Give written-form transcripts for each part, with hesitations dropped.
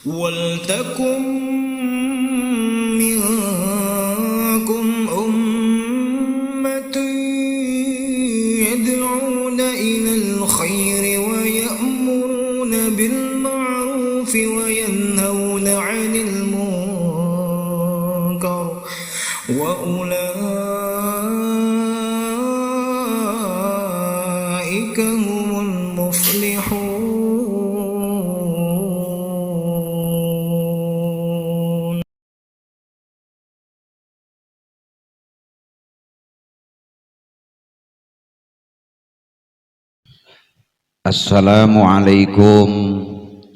ولتكن منكم أمة يدعون إلى الخير ويأمرون بالمعروف وينهون عن المنكر وأولئك هم المفلحون. Assalamualaikum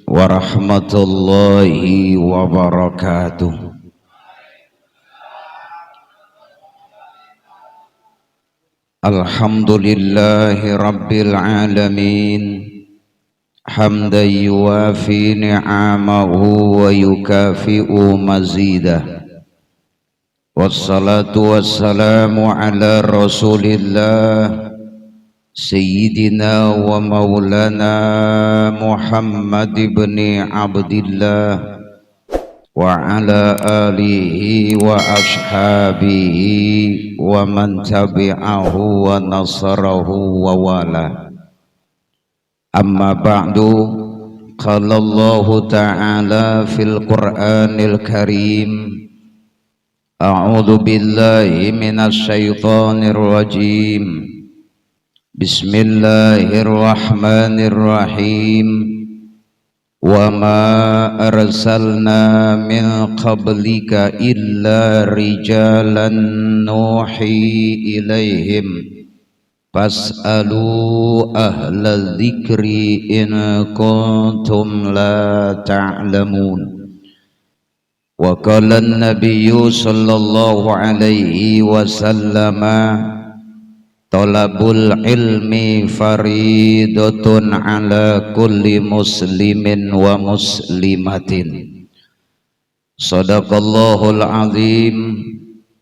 warahmatullahi wabarakatuh. Alhamdulillahi rabbil alamin, hamdan yuwafi ni'amahu wa yukafi'u mazidah. Wassalatu wassalamu ala rasulillah Sayyidina wa maulana Muhammad ibn Abdillah wa ala alihi wa ashabihi wa man tabi'ahu wa nasarahu wa wala. Amma ba'du, qala Allah ta'ala fil Qur'anil Karim, a'udzu billahi minasy syaithanir rajim. Bismillahirrahmanirrahim. Wa ma arsalna min qablika illa rijalan nuhi ilaihim fas'alu ahla dzikri in kuntum la ta'lamun. Wa qala an-nabiyyu sallallahu alaihi wasallam, Talabul ilmi faridatun ala kulli muslimin wa muslimatin. Sadaqallahul azim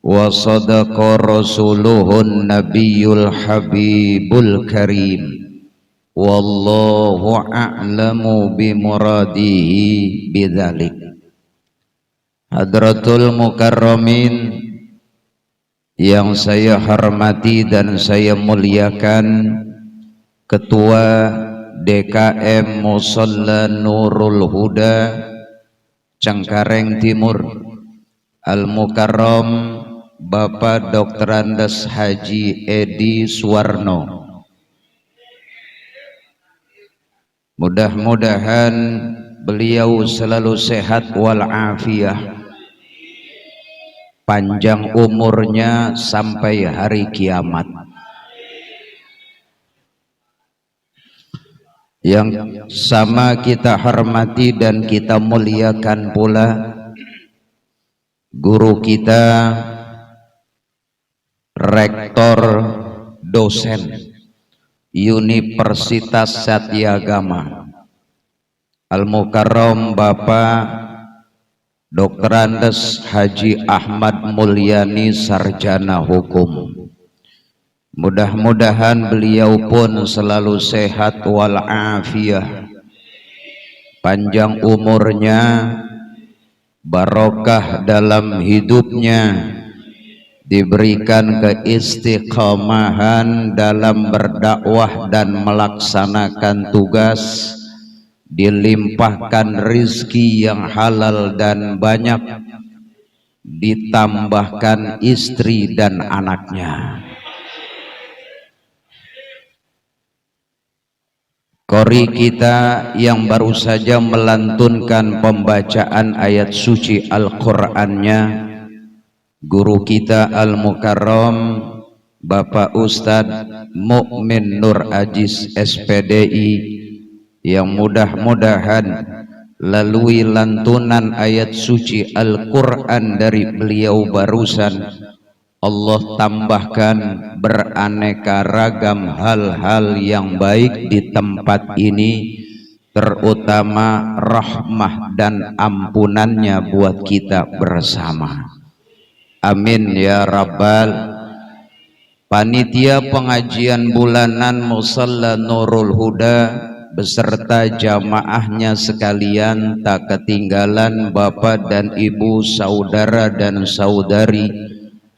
wa sadaqa rasuluhun nabiyul habibul karim. Wallahu a'lamu bimuradihi bidzalik. Hadratul mukarramin yang saya hormati dan saya muliakan, Ketua DKM Musalla Nurul Huda Cengkareng Timur Al-Mukarram Bapak Dr. Andes Haji Edi Suwarno. Mudah-mudahan beliau selalu sehat walafiat, panjang umurnya sampai hari kiamat. Yang sama kita hormati dan kita muliakan pula guru kita, rektor dosen Universitas Satyagama Al-Mukarram Bapak Dr. Andes Haji Ahmad Mulyani Sarjana Hukum. Mudah-mudahan beliau pun selalu sehat walafiat, panjang umurnya, barokah dalam hidupnya, diberikan keistiqomahan dalam berdakwah dan melaksanakan tugas, dilimpahkan rizki yang halal dan banyak, ditambahkan istri dan anaknya. Qori kita yang baru saja melantunkan pembacaan ayat suci Al-Qur'annya, guru kita Al-Mukarram Bapak Ustadz Mukmin Nur Aziz SPDI, yang mudah-mudahan lalui lantunan ayat suci Al-Quran dari beliau barusan, Allah tambahkan beraneka ragam hal-hal yang baik di tempat ini, terutama rahmah dan ampunannya buat kita bersama. Amin ya rabbal. panitia pengajian bulanan Musalla Nurul Huda beserta jamaahnya sekalian, tak ketinggalan Bapak dan Ibu, saudara dan saudari,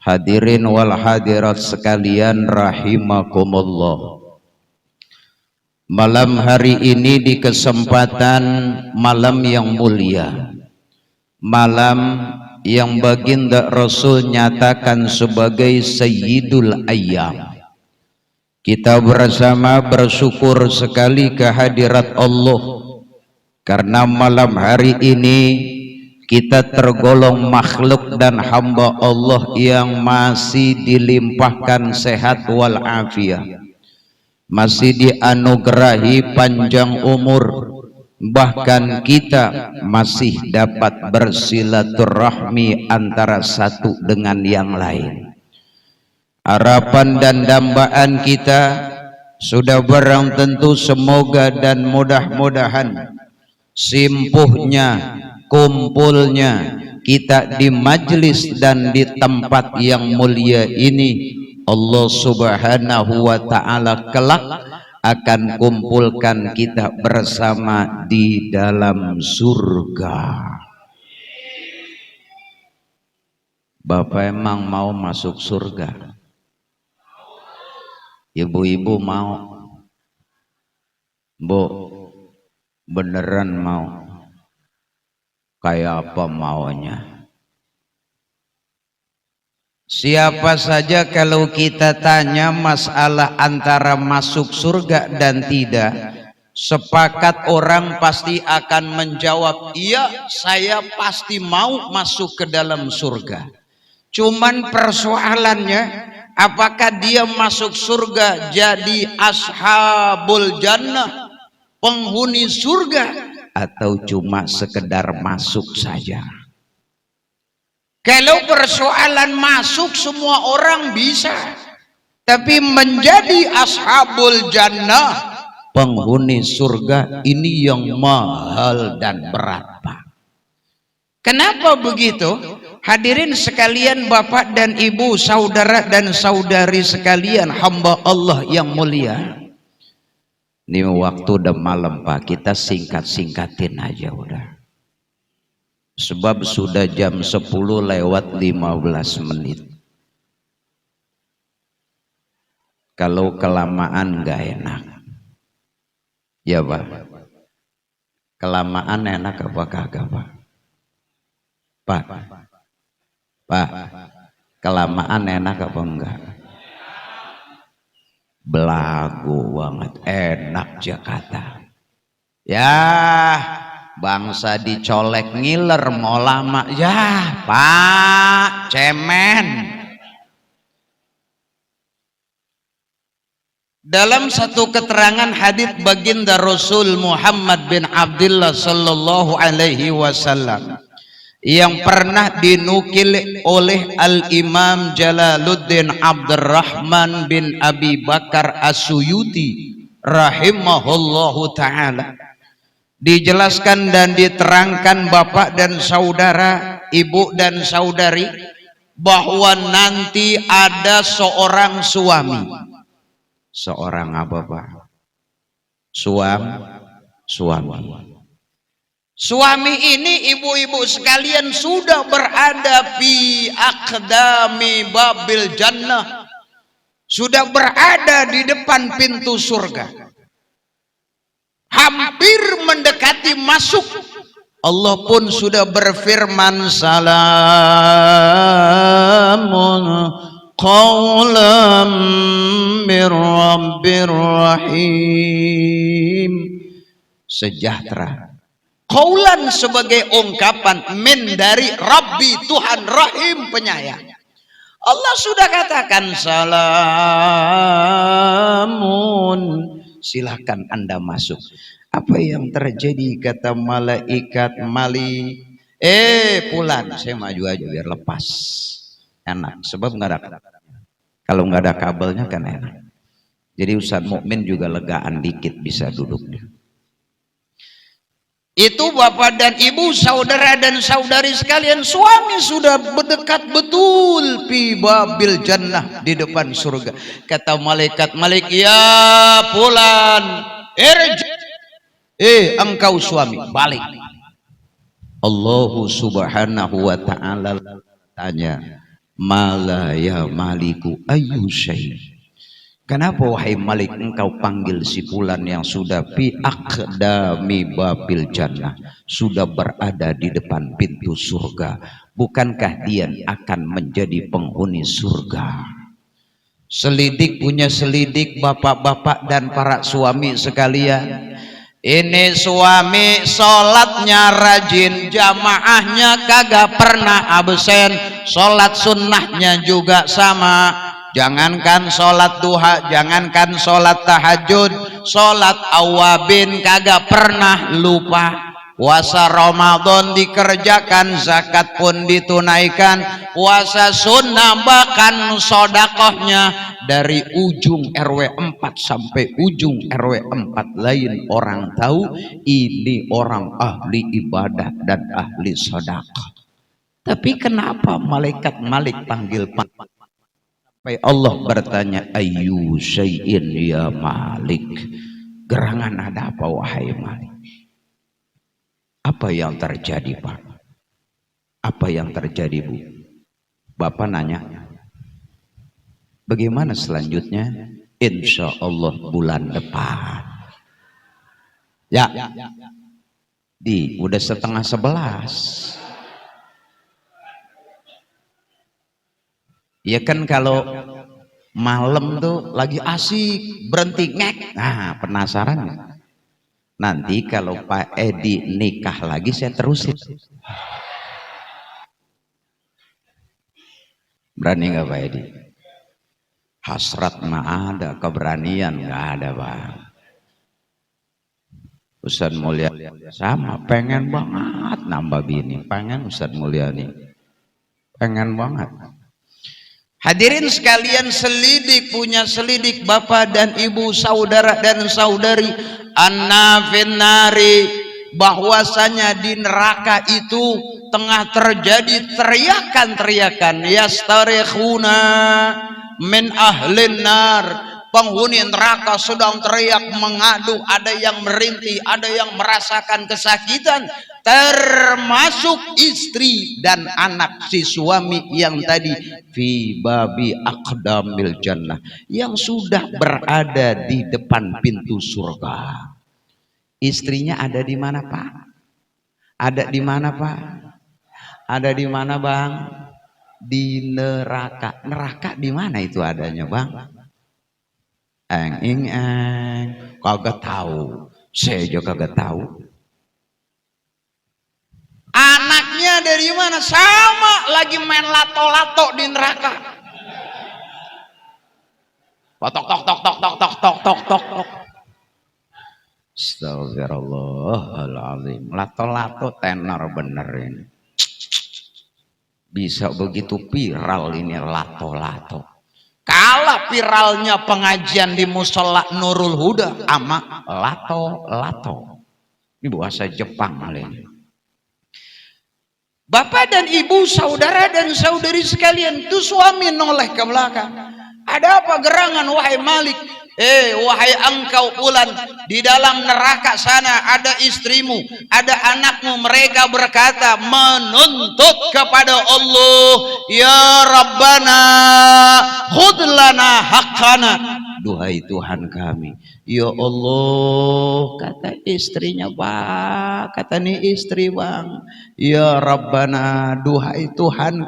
hadirin wal hadirat sekalian rahimakumullah. Malam hari ini di kesempatan malam yang mulia, malam yang baginda Rasul nyatakan sebagai Sayyidul Ayyam, kita bersama bersyukur sekali kehadirat Allah karena malam hari ini kita tergolong makhluk dan hamba Allah yang masih dilimpahkan sehat wal afiat, masih dianugerahi panjang umur, bahkan kita masih dapat bersilaturahmi antara satu dengan yang lain. Harapan dan dambaan kita sudah barang tentu semoga dan mudah-mudahan simpuhnya, kumpulnya kita di majlis dan di tempat yang mulia ini, Allah Subhanahu wa ta'ala kelak akan kumpulkan kita bersama di dalam surga. Bapak emang mau masuk surga? Ibu-ibu mau? Bu, beneran mau? Kayak apa maunya? Siapa saja kalau kita tanya masalah antara masuk surga dan tidak, sepakat orang pasti akan menjawab, iya saya pasti mau masuk ke dalam surga. Cuman persoalannya, apakah dia masuk surga jadi ashabul jannah, penghuni surga, atau cuma sekedar masuk saja? Kalau persoalan masuk semua orang bisa, tapi menjadi ashabul jannah, penghuni surga, ini yang mahal dan berat, Pak. Kenapa begitu? Hadirin sekalian, Bapak dan Ibu, saudara dan saudari sekalian, hamba Allah yang mulia. Ini waktu udah malam, Pak, kita singkat-singkatin aja udah. Sebab sudah jam 10:15 menit. Kalau kelamaan gak enak. Ya Pak, kelamaan enak apa kagak Pak? Pak, kelamaan enak apa enggak? Belagu banget, enak Jakarta. Ya, bangsa dicolek ngiler mau lama. Ya Pak, cemen. Dalam satu keterangan hadits baginda Rasul Muhammad bin Abdullah sallallahu alaihi wasallam yang pernah dinukil oleh Al-Imam Jalaluddin Abdurrahman bin Abi Bakar As-Suyuti rahimahullahu ta'ala, dijelaskan dan diterangkan Bapak dan saudara, Ibu dan saudari, bahwa nanti ada seorang suami. Seorang apa Pak? Suami. Suami ini ibu-ibu sekalian sudah berada di aqdami babil jannah, sudah berada di depan pintu surga, hampir mendekati masuk. Allah pun sudah berfirman, salamun qawlam mir rabbir rahim, sejahtera. Qaulan sebagai ungkapan, min dari Rabbi, Tuhan Rahim penyayang. Allah sudah katakan salamun, silahkan Anda masuk. Apa yang terjadi? Kata malaikat Mali, pulang, saya maju aja biar lepas. Enak, sebab nggak ada, kalau nggak ada kabelnya kan enak. Jadi Ustadz Mukmin juga legaan dikit bisa duduk dia. Itu bapak dan ibu, saudara dan saudari sekalian, suami sudah berdekat betul fi babil jannah, di depan surga. Kata malaikat, ya fulan, engkau suami, balik. Allahu subhanahu wa ta'ala tanya, mala ya maliku ayu syai'. Kenapa wahai Malik engkau panggil si fulan yang sudah fi aqdami babil jannah, sudah berada di depan pintu surga? Bukankah dia akan menjadi penghuni surga? Selidik punya selidik, bapak-bapak dan para suami sekalian. Ini suami sholatnya rajin, jamaahnya kagak pernah absen, sholat sunnahnya juga sama. Jangankan sholat duha, jangankan sholat tahajud, sholat awabin kagak pernah lupa. Puasa Ramadan dikerjakan, zakat pun ditunaikan, puasa sunnah bahkan sodakohnya. Dari ujung RW 4 sampai ujung RW 4 lain orang tahu ini orang ahli ibadah dan ahli sodakoh. Tapi kenapa malaikat Malik panggil sampai Allah bertanya, ayu syai'in ya Malik, gerangan ada apa wahai Malik? Apa yang terjadi Pak? Apa yang terjadi Bu? Bapak nanya, bagaimana selanjutnya? Insya Allah bulan depan. Ya, udah 10:30. Ya kan kalau malam tuh lagi asik berhenti ngek. Nah, penasaran ya? Nanti kalau Pak Edi nikah lagi saya terusin. Berani nggak Pak Edi? Hasrat mah ada, keberanian nggak ada Bang. Ustaz Mulia sama, pengen banget nambah bini, pengen Ustaz Mulia nih, pengen banget. Hadirin sekalian, selidik punya selidik, bapak dan ibu, saudara dan saudari, anna finnari, bahwasanya di neraka itu tengah terjadi teriakan-teriakan, yastarikhuna min ahlin nar, penghuni neraka sedang teriak mengadu, ada yang merintih, ada yang merasakan kesakitan, termasuk istri dan anak si suami yang tadi fi babi aqdamil jannah, yang sudah berada di depan pintu surga. Istrinya ada di mana Pak? Ada di mana Pak? Ada di mana Bang? Di neraka. Neraka di mana itu adanya Bang? Kagak tahu. Saya juga kagak tahu. Anaknya dari mana? Sama, lagi main lato-lato di neraka. Tok tok tok tok tok tok tok tok tok tok. Astagfirullahaladzim. Lato-lato tenar bener ini. Bisa begitu viral ini lato-lato. Kalah viralnya pengajian di musola Nurul Huda ama lato-lato. Ini bahasa Jepang ini. Bapak dan ibu, saudara dan saudari sekalian, tuh suami noleh ke belakang. Ada apa gerangan wahai Malik? Wahai engkau fulan, di dalam neraka sana ada istrimu, ada anakmu, mereka berkata menuntut kepada Allah, ya Rabbana khudh lana haqqana. Duhai Tuhan kami, ya Allah, kata istrinya Pak, kata nih istri Bang, ya Rabbana, duhai Tuhan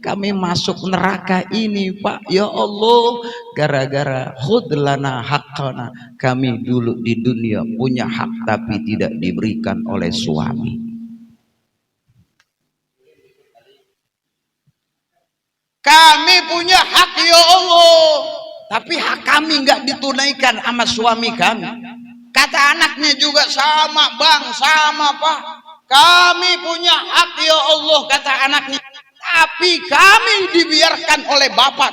kami masuk neraka ini Pak, ya Allah, gara-gara khudh lana haqqana, kami dulu di dunia punya hak tapi tidak diberikan oleh suami. Kami punya hak ya Allah, tapi hak kami nggak ditunaikan sama suami kami. Kata anaknya juga sama Bang, sama Pak, kami punya hak ya Allah, kata anaknya, tapi kami dibiarkan oleh bapak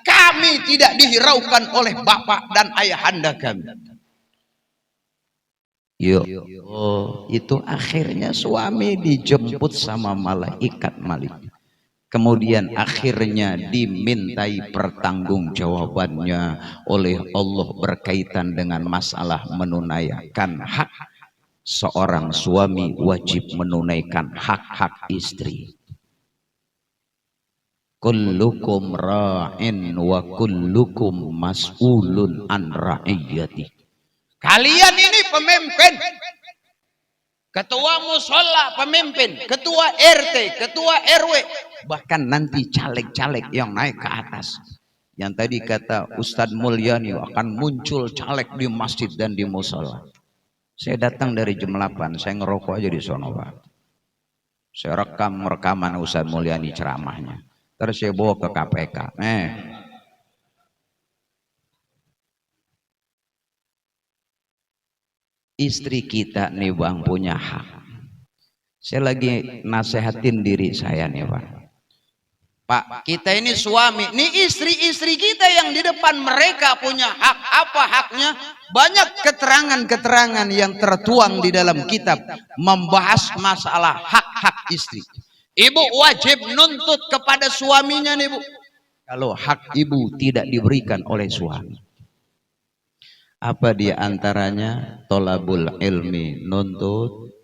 kami tidak dihiraukan oleh bapak dan ayahanda kami. Yuk, oh, itu akhirnya suami dijemput sama malaikat Malik. Kemudian akhirnya dimintai pertanggungjawabannya oleh Allah berkaitan dengan masalah menunaikan hak. Seorang suami wajib menunaikan hak-hak istri. Kullukum ra'in wa kullukum mas'ulun an ra'iyati. Kalian ini pemimpin, ketua musola pemimpin, ketua RT, ketua RW, bahkan nanti caleg-caleg yang naik ke atas. Yang tadi kata Ustadz Mulyani akan muncul caleg di masjid dan di musola. Saya datang dari jam 8, saya ngerokok aja di sono, Pak. Saya rekaman Ustadz Mulyani ceramahnya. Terus saya bawa ke KPK. Istri kita nih Bang punya hak. Saya lagi nasehatin diri saya nih Pak. Pak, kita ini suami, nih istri-istri kita yang di depan mereka punya hak. Apa haknya? Banyak keterangan-keterangan yang tertuang di dalam kitab membahas masalah hak-hak istri. Ibu wajib nuntut kepada suaminya nih Bu. Kalau hak ibu tidak diberikan oleh suami. Apa di antaranya? Tolabul ilmi, nuntut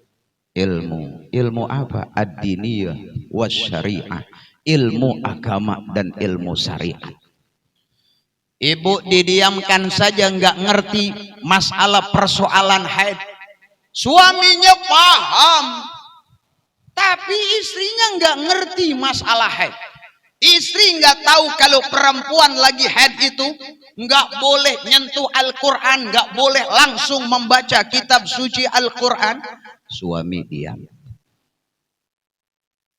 ilmu. Ilmu apa? Ad-diniyah wasyariah. Ilmu agama dan ilmu syariat. Ibu didiamkan saja nggak ngerti masalah persoalan haid. Suaminya paham, tapi istrinya nggak ngerti masalah haid. Istri nggak tahu kalau perempuan lagi haid itu nggak boleh nyentuh Al-Quran, nggak boleh langsung membaca kitab suci Al-Quran. Suami diam.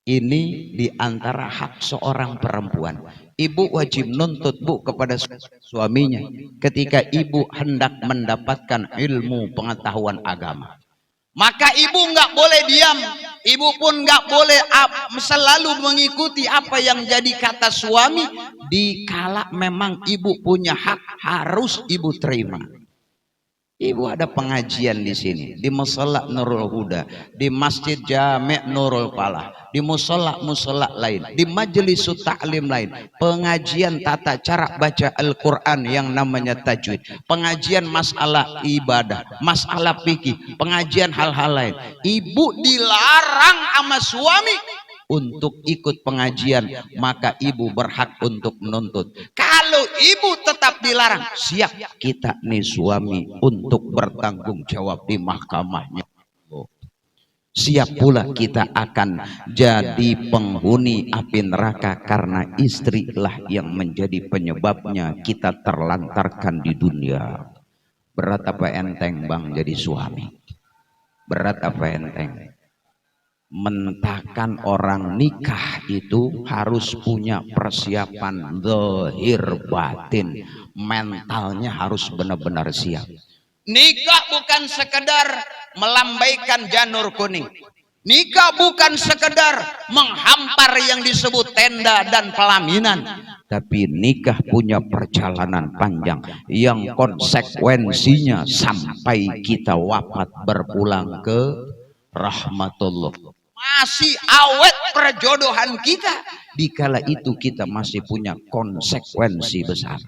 Ini diantara hak seorang perempuan. Ibu wajib nuntut Bu kepada suaminya ketika ibu hendak mendapatkan ilmu pengetahuan agama. Maka ibu nggak boleh diam, ibu pun nggak boleh selalu mengikuti apa yang jadi kata suami. Dikala memang ibu punya hak, harus ibu terima. Ibu ada pengajian di sini, di Mushola Nurul Huda, di Masjid Jami' Nurul Falah, di musola lain, di majelis ta'lim lain, pengajian tata cara baca Al-Quran yang namanya tajwid, pengajian masalah ibadah, masalah fikih, pengajian hal-hal lain. Ibu dilarang sama suami untuk ikut pengajian, maka ibu berhak untuk menuntut. Kalau ibu tetap dilarang, siap kita nih suami untuk bertanggung jawab di mahkamahnya. Siap pula kita akan jadi penghuni api neraka karena istrilah yang menjadi penyebabnya kita terlantarkan di dunia. Berat apa enteng Bang jadi suami? Berat apa enteng? Mentakan orang nikah itu harus punya persiapan zahir batin, mentalnya harus benar-benar siap. Nikah bukan sekedar melambaikan janur kuning. Nikah bukan sekedar menghampar yang disebut tenda dan pelaminan. Tapi nikah punya perjalanan panjang yang konsekuensinya sampai kita wafat berpulang ke rahmatullah. Masih awet perjodohan kita. Dikala itu kita masih punya konsekuensi besar.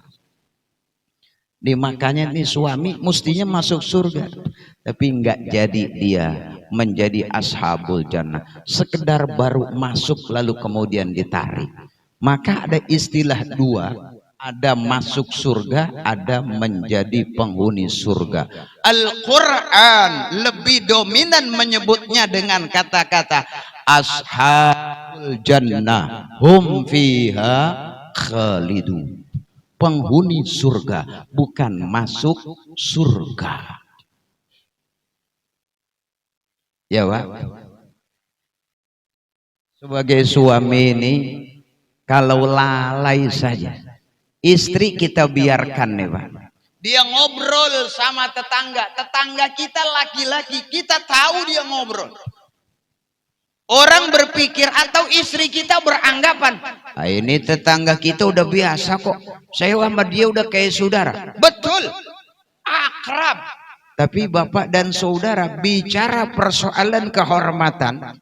Makanya nih suami mestinya masuk surga, tapi enggak jadi dia menjadi ashabul jannah. Sekedar baru masuk lalu kemudian ditarik. Maka ada istilah dua. Ada masuk surga, ada menjadi penghuni surga. Al-Quran lebih dominan menyebutnya dengan kata-kata ashabul jannah hum fiha khalidun. Penghuni surga, bukan masuk surga. Ya Pak. Sebagai suami ini kalau lalai saja, istri kita biarkan nih Pak. Dia ngobrol sama tetangga. Tetangga kita laki-laki, kita tahu dia ngobrol. Orang berpikir atau istri kita beranggapan, ah, ini tetangga kita udah biasa kok. Saya sama dia udah kayak saudara. Betul, akrab. Tapi bapak dan saudara bicara persoalan kehormatan,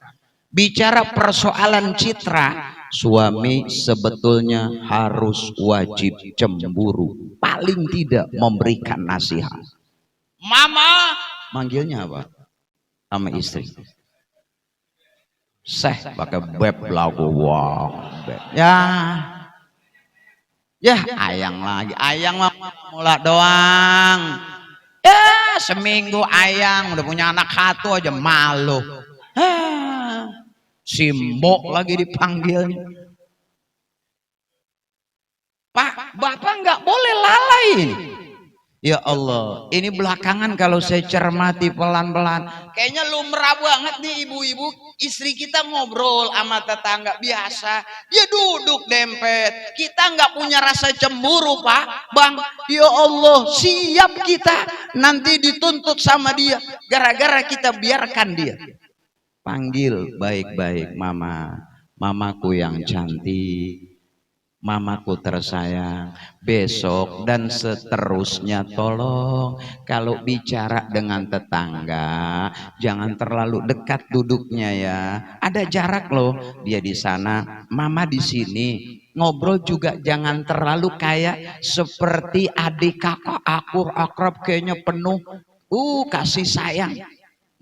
bicara persoalan citra, suami sebetulnya harus wajib cemburu, paling tidak memberikan nasihat. Mama, manggilnya apa? Sama istri. Pakai beb lagu wong. Ya, ayang lagi, ayang mula doang. Ya, seminggu ayang udah punya anak satu aja malu. Simbok lagi dipanggil. Pak, bapak nggak boleh lalai. Ya Allah, ini belakangan kalau saya cermati pelan-pelan, kayaknya lumrah banget nih ibu-ibu, istri kita ngobrol sama tetangga biasa, dia duduk dempet, kita nggak punya rasa cemburu Pak, Bang. Ya Allah, siap kita nanti dituntut sama dia, gara-gara kita biarkan dia. Panggil baik-baik mama, mamaku yang cantik, mamaku tersayang, besok dan seterusnya tolong kalau bicara dengan tetangga jangan terlalu dekat duduknya ya, ada jarak loh, dia di sana mama di sini, ngobrol juga jangan terlalu kayak seperti adik kakak aku akrab, kayaknya penuh kasih sayang,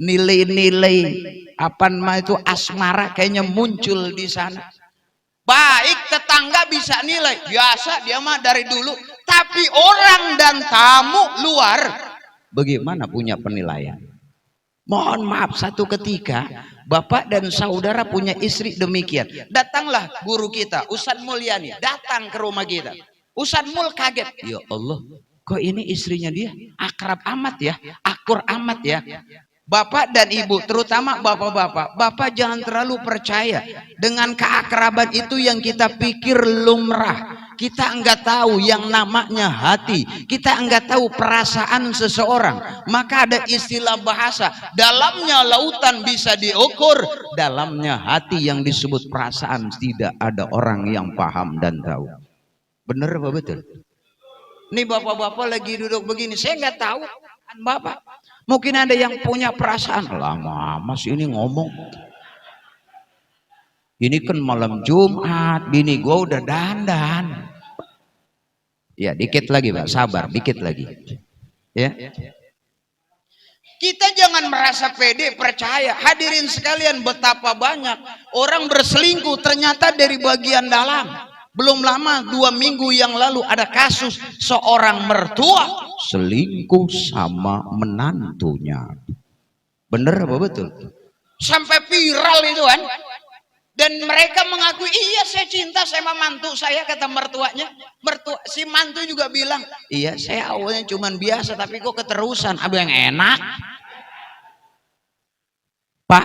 nilai-nilai apa namanya itu asmara kayaknya muncul di sana. Baik tetangga bisa nilai, biasa dia mah dari dulu, tapi orang dan tamu luar bagaimana punya penilaian. Mohon maaf, satu ketika bapak dan saudara punya istri demikian, datanglah guru kita Ustadz Mulyani datang ke rumah kita. Ustadz Mul kaget, ya Allah kok ini istrinya dia akrab amat ya, akur amat ya. Bapak dan ibu, terutama bapak-bapak, bapak jangan terlalu percaya dengan keakraban itu yang kita pikir lumrah. Kita enggak tahu yang namanya hati, kita enggak tahu perasaan seseorang. Maka ada istilah bahasa, dalamnya lautan bisa diukur, dalamnya hati yang disebut perasaan tidak ada orang yang paham dan tahu. Bener apa betul? Nih bapak-bapak lagi duduk begini, saya enggak tahu kan bapak. Mungkin ada yang punya perasaan, lama mas ini ngomong. Ini kan malam Jumat, bini gua udah dandan. Ya dikit lagi Pak, sabar, dikit lagi. Ya. Kita jangan merasa pede, percaya. Hadirin sekalian, betapa banyak orang berselingkuh ternyata dari bagian dalam. Belum lama 2 minggu yang lalu ada kasus seorang mertua selingkuh sama menantunya. Bener apa betul? Sampai viral itu kan. Dan mereka mengakui, iya saya cinta sama mantu saya, kata mertuanya. Si mantu juga bilang, iya saya awalnya cuman biasa tapi kok keterusan, abang yang enak. Pak,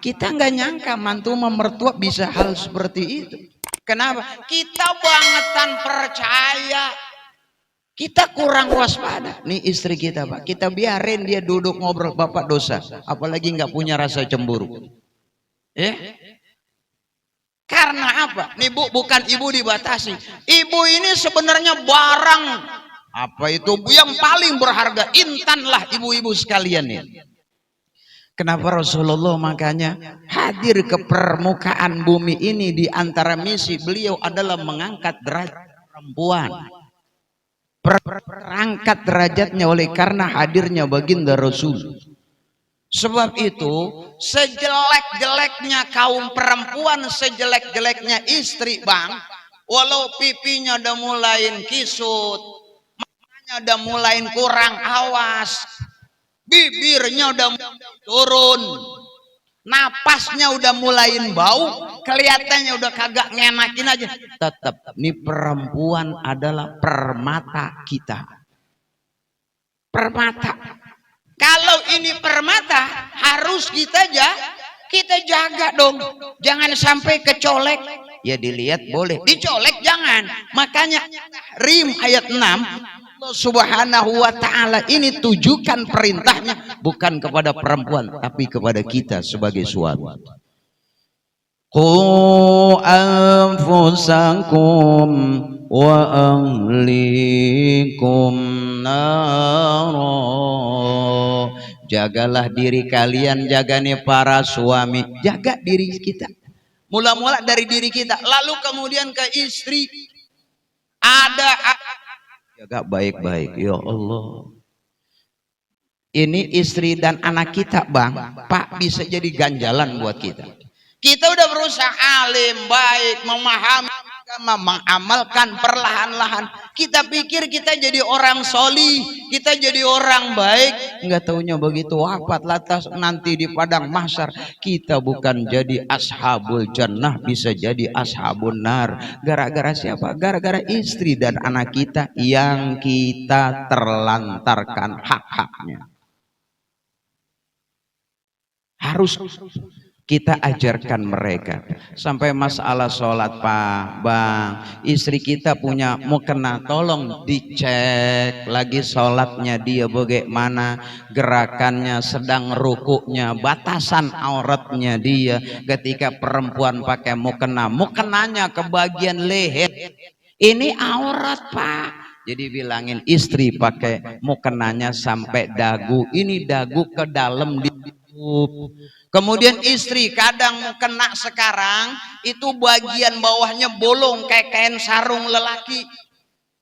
kita nggak nyangka mantu sama mertua bisa hal seperti itu. Kenapa? Kita bangetan percaya, kita kurang waspada. Nih istri kita Pak, kita biarin dia duduk ngobrol, bapak dosa, apalagi nggak punya rasa cemburu. Ya? Karena apa? Nih Bu, bukan ibu dibatasi. Ibu ini sebenarnya barang apa itu yang paling berharga, intanlah ibu-ibu sekalian ya. Kenapa Rasulullah makanya hadir ke permukaan bumi ini, di antara misi beliau adalah mengangkat derajat perempuan. Perangkat derajatnya oleh karena hadirnya baginda Rasul. Sebab itu sejelek-jeleknya kaum perempuan, sejelek-jeleknya istri Bang, walau pipinya udah mulai kisut, matanya udah mulai kurang awas, bibirnya udah turun, napasnya udah mulai bau, kelihatannya udah kagak ngenakin aja, tetap nih perempuan adalah permata kita. Permata. Kalau ini permata harus kita jaga dong, jangan sampai kecolek. Ya dilihat boleh, dicolek jangan. Makanya Rim ayat 6, Allah Subhanahu wa ta'ala ini tujukan perintahnya bukan kepada perempuan tapi kepada kita sebagai suami. Qu anfusakum wa ahlikum nara jagalah diri kalian, jaga nih para suami, jaga diri kita. Mula-mula dari diri kita, lalu kemudian ke istri. Ada jaga baik-baik. Ya Allah, ini istri dan anak kita bang, Pak, bisa jadi ganjalan buat kita. Kita udah berusaha alim, baik, memahami agama, mengamalkan perlahan-lahan. Kita pikir kita jadi orang soli, kita jadi orang baik. Nggak taunya begitu wafat lantas nanti di padang mahsyar kita bukan jadi ashabul jannah, bisa jadi ashabun nar. Gara-gara siapa? Gara-gara istri dan anak kita yang kita terlantarkan hak-haknya. Harus kita ajarkan mereka. Sampai masalah sholat, Pak, Bang, istri kita punya mukena, tolong dicek lagi sholatnya dia bagaimana, gerakannya, sedang rukuknya, batasan auratnya dia. Ketika perempuan pakai mukena, mukenanya ke bagian leher, ini aurat, Pak. Jadi bilangin istri pakai mukenanya sampai dagu, ini dagu ke dalam di. Kemudian istri kadang kena sekarang itu bagian bawahnya bolong kayak kain sarung lelaki.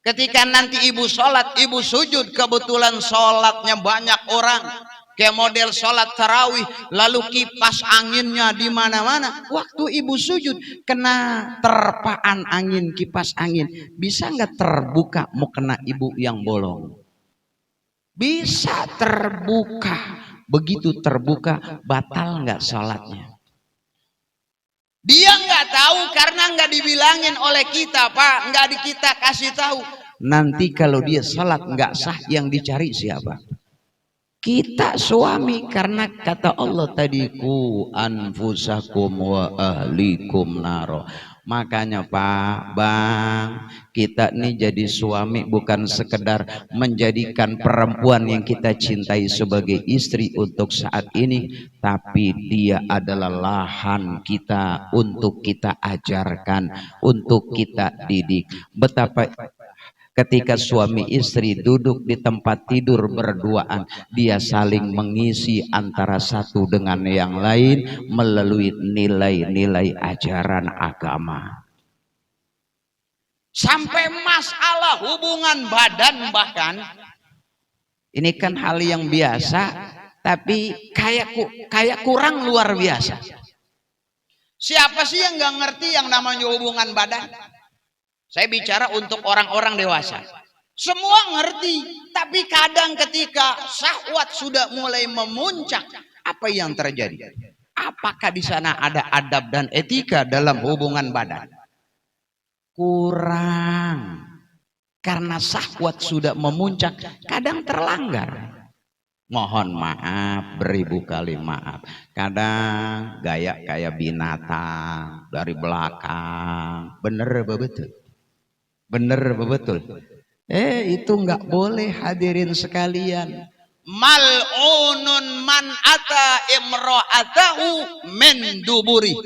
Ketika nanti ibu sholat, ibu sujud, kebetulan sholatnya banyak orang, kayak model sholat tarawih, lalu kipas anginnya di mana-mana. Waktu ibu sujud kena terpaan angin, kipas angin, bisa nggak terbuka mukena ibu yang bolong? Bisa terbuka. Begitu terbuka, batal nggak sholatnya? Dia nggak tahu karena nggak dibilangin oleh kita, Pak, nggak kita kasih tahu. Nanti kalau dia sholat nggak sah, yang dicari siapa? Kita suami, karena kata Allah tadi, ku anfusakum wa ahlikum naro. Makanya Pak, Bang, kita nih jadi suami bukan sekedar menjadikan perempuan yang kita cintai sebagai istri untuk saat ini, tapi dia adalah lahan kita untuk kita ajarkan, untuk kita didik. Betapa ketika suami istri duduk di tempat tidur berduaan, dia saling mengisi antara satu dengan yang lain melalui nilai-nilai ajaran agama. Sampai masalah hubungan badan bahkan, ini kan hal yang biasa, tapi kayak kurang luar biasa. Siapa sih yang nggak ngerti yang namanya hubungan badan? Saya bicara untuk orang-orang dewasa. Semua ngerti, tapi kadang ketika syahwat sudah mulai memuncak, apa yang terjadi? Apakah di sana ada adab dan etika dalam hubungan badan? Kurang. Karena syahwat sudah memuncak, kadang terlanggar. Mohon maaf, beribu kali maaf. Kadang gaya kayak binatang dari belakang. Bener betul. Bener betul. Itu nggak boleh hadirin sekalian. Mal'unun man ata imra'atahu min duburi.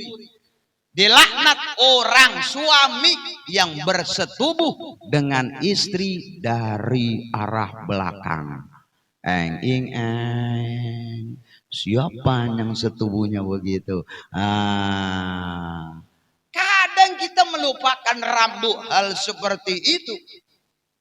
Dilaknat orang suami yang bersetubuh dengan istri dari arah belakang. Eng. Siapa yang setubuhnya begitu? Kadang kita melupakan rambu hal seperti itu.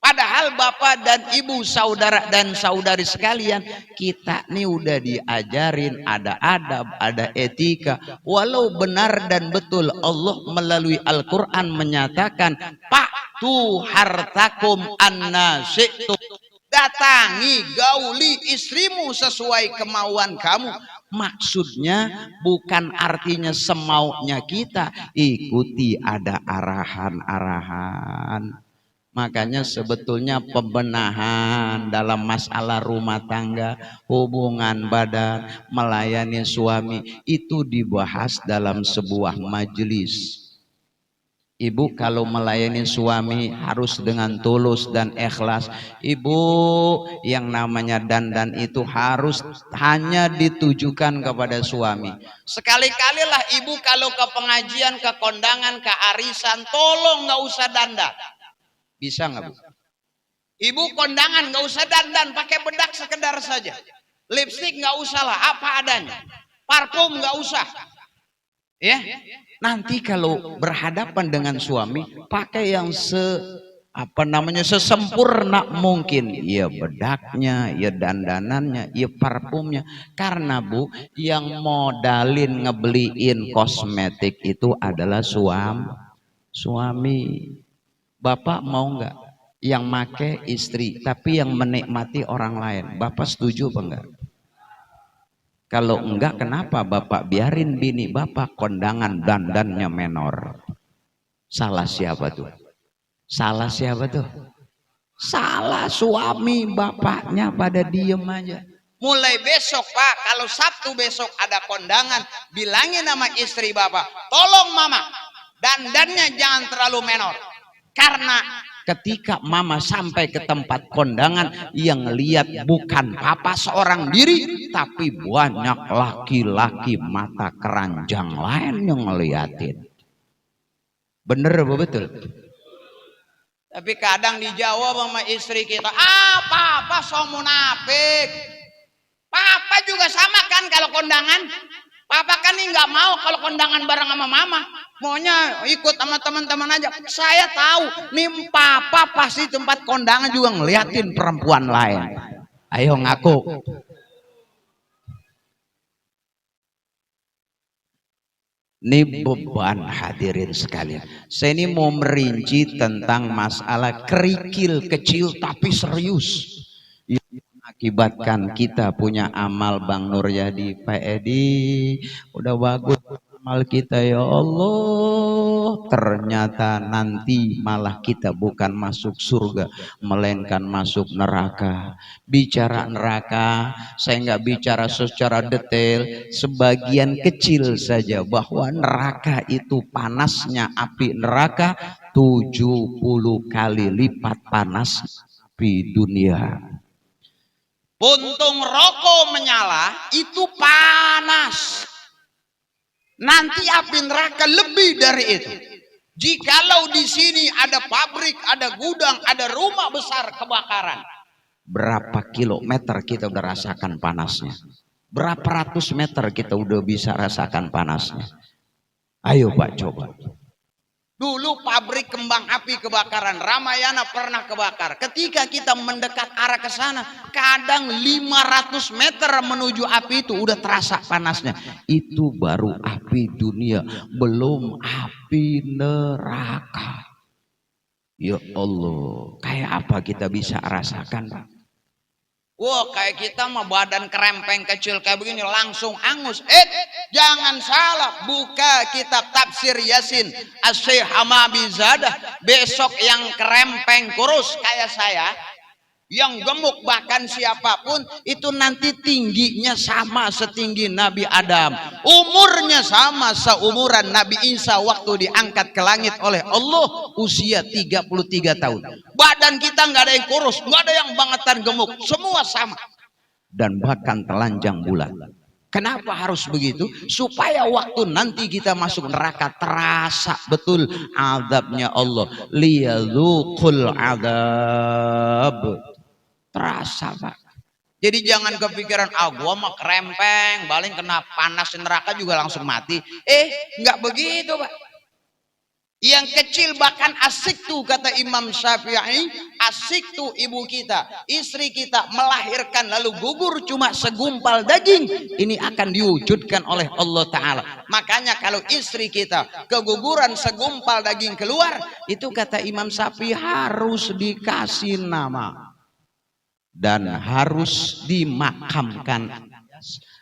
Padahal bapak dan ibu, saudara dan saudari sekalian, kita nih udah diajarin ada adab, ada etika. Walau benar dan betul Allah melalui Al-Quran menyatakan, Paktu hartakum anna syi'tum. Datangi, gauli istrimu sesuai kemauan kamu. Maksudnya bukan artinya semaunya kita, ikuti ada arahan-arahan. Makanya sebetulnya pembenahan dalam masalah rumah tangga, hubungan badan, melayani suami itu dibahas dalam sebuah majelis. Ibu kalau melayani suami harus dengan tulus dan ikhlas. Ibu, yang namanya dandan itu harus hanya ditujukan kepada suami. Sekali-kalilah ibu kalau ke pengajian, ke kondangan, ke arisan, tolong nggak usah dandan. Bisa nggak Bu? Ibu kondangan nggak usah dandan, pakai bedak sekedar saja. Lipstick nggak usah lah, apa adanya. Parfum nggak usah. Ya, nanti kalau berhadapan dengan suami, pakai yang sesempurna mungkin, ya bedaknya, ya dandanannya, ya parfumnya. Karena Bu, yang modalin ngebeliin kosmetik itu adalah suami. Bapak mau nggak yang make istri, tapi yang menikmati orang lain? Bapak setuju apa enggak? Kalau enggak, kenapa Bapak biarin bini Bapak kondangan dandannya menor? Salah siapa tuh? Salah siapa tuh? Salah suami, bapaknya pada diem aja. Mulai besok Pak, kalau Sabtu besok ada kondangan, bilangin sama istri Bapak, tolong Mama, dandannya jangan terlalu menor. Karena ketika Mama sampai ke tempat kondangan, yang lihat bukan Papa seorang diri, tapi banyak laki-laki mata keranjang lain yang ngeliatin. Bener apa betul? Tapi kadang dijawab sama istri kita, Papa so munafik. Papa juga sama kan kalau kondangan. Papa kan ini nggak mau kalau kondangan bareng sama Mama, maunya ikut sama teman-teman aja. Saya tahu nih Papa pasti tempat kondangan juga ngeliatin perempuan lain. Ayo ngaku. Ini beban hadirin sekalian. Saya ini mau merinci tentang masalah kerikil kecil tapi serius, yang mengakibatkan kita punya amal. Bang Nuryadi, Pak Edi, udah bagus amal kita ya Allah, ternyata nanti malah kita bukan masuk surga melainkan masuk neraka. Bicara neraka, saya nggak bicara secara detail, sebagian kecil saja, bahwa neraka itu panasnya api neraka 70 kali lipat panas api dunia. Puntung rokok menyala itu panas. Nanti api neraka lebih dari itu. Jikalau di sini ada pabrik, ada gudang, ada rumah besar kebakaran, berapa kilometer kita udah rasakan panasnya? Berapa ratus meter kita udah bisa rasakan panasnya? Ayo Pak, coba. Dulu pabrik kembang api kebakaran, Ramayana pernah kebakar. Ketika kita mendekat arah ke sana, kadang 500 meter menuju api itu udah terasa panasnya. Itu baru api dunia, belum api neraka. Ya Allah, kayak apa kita bisa rasakan, Pak? Wah, kayak kita mah badan kerempeng kecil kayak begini langsung angus. Jangan salah, buka kitab tafsir Yasin As-Syaikh Hamabizadah. Besok yang kerempeng kurus kayak saya, yang gemuk bahkan siapapun itu nanti tingginya sama setinggi Nabi Adam, umurnya sama seumuran Nabi Isa waktu diangkat ke langit oleh Allah, usia 33 tahun. Badan kita nggak ada yang kurus, nggak ada yang bangetan gemuk, semua sama dan bahkan telanjang bulat. Kenapa harus begitu? Supaya waktu nanti kita masuk neraka terasa betul azabnya Allah. Liyadzuqul azab. Terasa, Pak. Jadi jangan kepikiran, gua mah kerempeng, paling kena panas neraka juga langsung mati. Nggak begitu, Pak. Yang kecil bahkan asik tuh, kata Imam Syafi'i, asik tuh ibu kita, istri kita melahirkan lalu gugur cuma segumpal daging, ini akan diwujudkan oleh Allah Ta'ala. Makanya kalau istri kita keguguran segumpal daging keluar, itu kata Imam Syafi'i harus dikasih nama dan harus dimakamkan,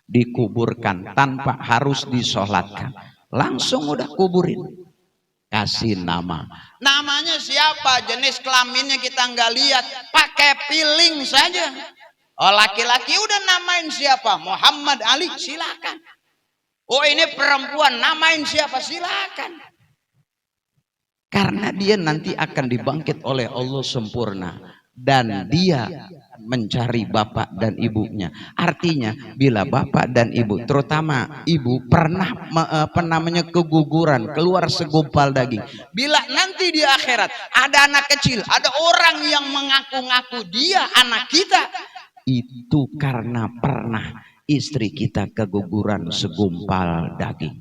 dikuburkan tanpa harus disolatkan, langsung udah kuburin, kasih nama. Namanya siapa, jenis kelaminnya kita nggak lihat, pakai piling saja. Laki-laki udah namain siapa, Muhammad Ali, silakan. Ini perempuan, namain siapa, silakan. Karena dia nanti akan dibangkit oleh Allah sempurna dan dia mencari bapak dan ibunya. Artinya bila bapak dan ibu, terutama ibu, pernah keguguran keluar segumpal daging, bila nanti di akhirat ada anak kecil, ada orang yang mengaku-ngaku dia anak kita, Itu karena pernah istri kita keguguran segumpal daging.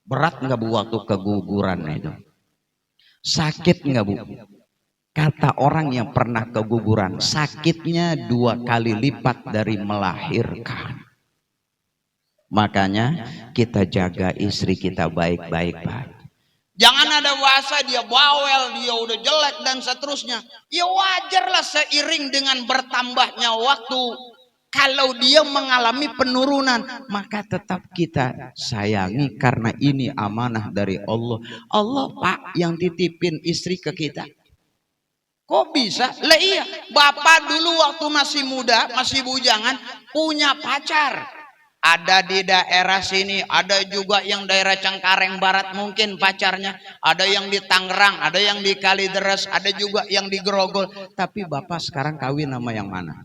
Berat nggak Bu waktu keguguran itu? Sakit nggak Bu? Kata orang yang pernah keguguran, sakitnya 2 kali lipat dari melahirkan. Makanya kita jaga istri kita baik-baik, Pak. Jangan ada bahasa dia bawel, dia udah jelek dan seterusnya. Ya wajarlah seiring dengan bertambahnya waktu. Kalau dia mengalami penurunan, maka tetap kita sayangi karena ini amanah dari Allah. Allah Pak yang titipin istri ke kita. Kok bisa? Lah iya, Bapak dulu waktu masih muda, masih bujangan, punya pacar. Ada di daerah sini, ada juga yang daerah Cengkareng Barat mungkin pacarnya. Ada yang di Tangerang, ada yang di Kalideres, ada juga yang di Grogol. Tapi Bapak sekarang kawin sama yang mana?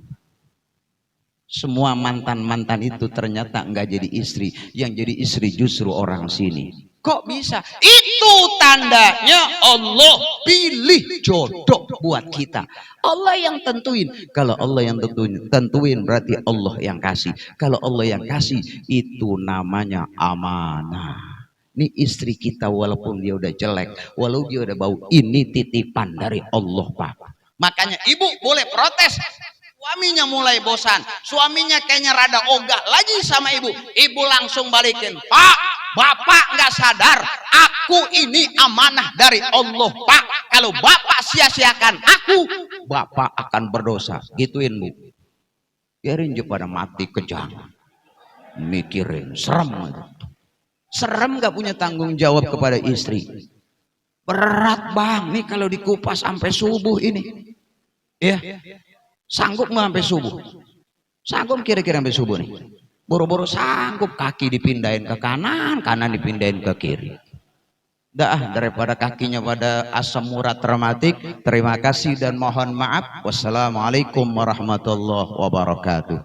Semua mantan-mantan itu ternyata enggak jadi istri. Yang jadi istri justru orang sini. Kok bisa? Itu tandanya Allah pilih jodoh buat kita. Allah yang tentuin. Kalau Allah yang tentuin berarti Allah yang kasih. Kalau Allah yang kasih itu namanya amanah. Ini istri kita walaupun dia udah jelek, walaupun dia udah bau, ini titipan dari Allah Pak. Makanya ibu boleh protes. Suaminya mulai bosan, suaminya kayaknya rada ogah lagi sama ibu. Ibu langsung balikin, Pak, Bapak nggak sadar, aku ini amanah dari Allah Pak. Kalau Bapak sia-siakan aku, Bapak akan berdosa. Gituin Bu. Biarin dia pada mati kejang. Mikirin, serem. Serem nggak punya tanggung jawab kepada istri. Berat Bang, nih kalau dikupas sampai subuh ini. Ya. Sanggup nggak sampai subuh? Sanggup kira-kira sampai subuh nih? Boro-boro sanggup, kaki dipindahin ke kanan, kanan dipindahin ke kiri. Dah daripada kakinya pada asam urat rematik. Terima kasih dan mohon maaf. Wassalamualaikum warahmatullahi wabarakatuh.